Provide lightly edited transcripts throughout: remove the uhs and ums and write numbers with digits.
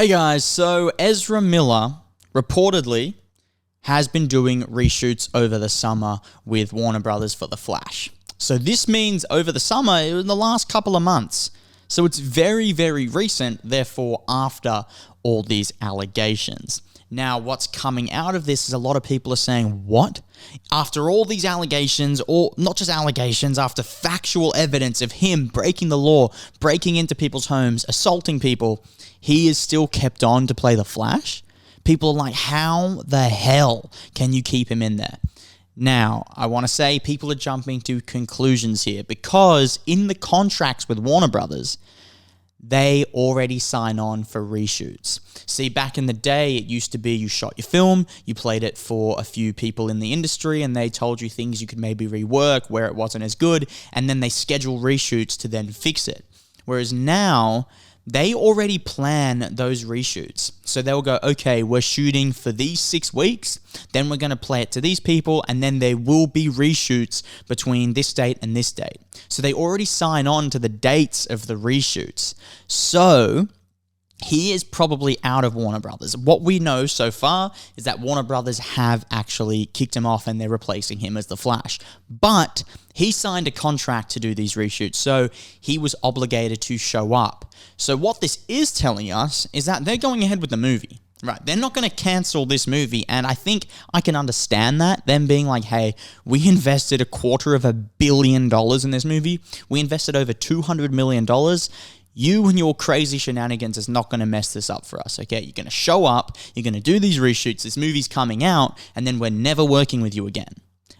Hey guys, so Ezra Miller reportedly has been doing reshoots over the summer with Warner Brothers for The Flash. So this means over the summer, in the last couple of months. So it's very, very recent, therefore after all these allegations. Now, what's coming out of this is a lot of people are saying, what? After all these allegations, or not just allegations, after factual evidence of him breaking the law, breaking into people's homes, assaulting people, he is still kept on to play the Flash? People are like, how the hell can you keep him in there? Now, I want to say people are jumping to conclusions here because in the contracts with Warner Brothers, they already sign on for reshoots. See, back in the day, it used to be you shot your film, you played it for a few people in the industry, and they told you things you could maybe rework where it wasn't as good, and then they schedule reshoots to then fix it. Whereas now, they already plan those reshoots. So they'll go, okay, we're shooting for these 6 weeks, then we're going to play it to these people, and then there will be reshoots between this date and this date. So they already sign on to the dates of the reshoots. So he is probably out of Warner Brothers. What we know so far is that Warner Brothers have actually kicked him off and they're replacing him as the Flash. But he signed a contract to do these reshoots, so he was obligated to show up. So what this is telling us is that they're going ahead with the movie. Right, they're not going to cancel this movie, and I think I can understand that, them being like, hey, we invested $250 million in this movie, we invested over $200 million, you and your crazy shenanigans is not going to mess this up for us, okay? You're going to show up, you're going to do these reshoots, this movie's coming out, and then we're never working with you again.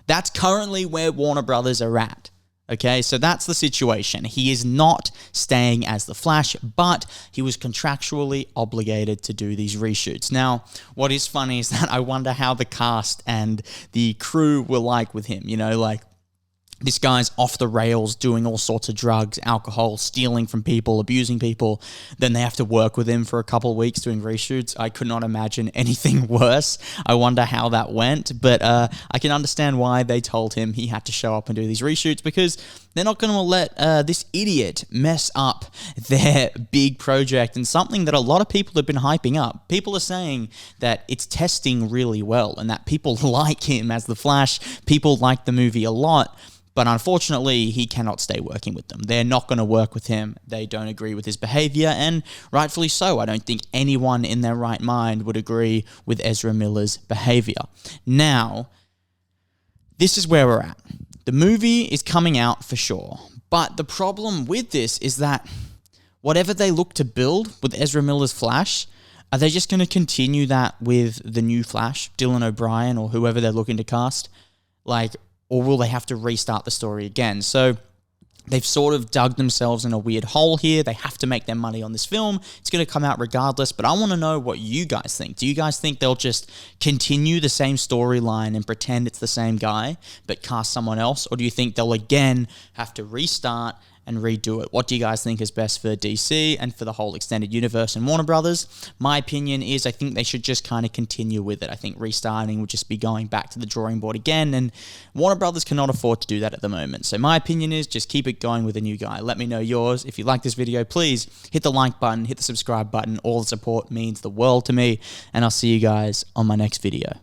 That's currently where Warner Brothers are at. Okay, so that's the situation. He is not staying as the Flash, but he was contractually obligated to do these reshoots. Now, what is funny is that I wonder how the cast and the crew were like with him. You know, like, this guy's off the rails doing all sorts of drugs, alcohol, stealing from people, abusing people. Then they have to work with him for a couple of weeks doing reshoots. I could not imagine anything worse. I wonder how that went. But I can understand why they told him he had to show up and do these reshoots because they're not going to let this idiot mess up their big project and something that a lot of people have been hyping up. People are saying that it's testing really well and that people like him as the Flash. People like the movie a lot. But unfortunately, he cannot stay working with them. They're not going to work with him. They don't agree with his behavior, and rightfully so. I don't think anyone in their right mind would agree with Ezra Miller's behavior. Now, this is where we're at. The movie is coming out for sure. But the problem with this is that whatever they look to build with Ezra Miller's Flash, are they just going to continue that with the new Flash, Dylan O'Brien, or whoever they're looking to cast? Or will they have to restart the story again? So they've sort of dug themselves in a weird hole here. They have to make their money on this film. It's going to come out regardless, but I want to know what you guys think. Do you guys think they'll just continue the same storyline and pretend it's the same guy, but cast someone else? Or do you think they'll again have to restart and redo it? What do you guys think is best for DC and for the whole extended universe and Warner Brothers? My opinion is I think they should just kind of continue with it. I think restarting would just be going back to the drawing board again, and Warner Brothers cannot afford to do that at the moment. So my opinion is just keep it going with a new guy. Let me know yours. If you like this video, please hit the like button, hit the subscribe button. All the support means the world to me, and I'll see you guys on my next video.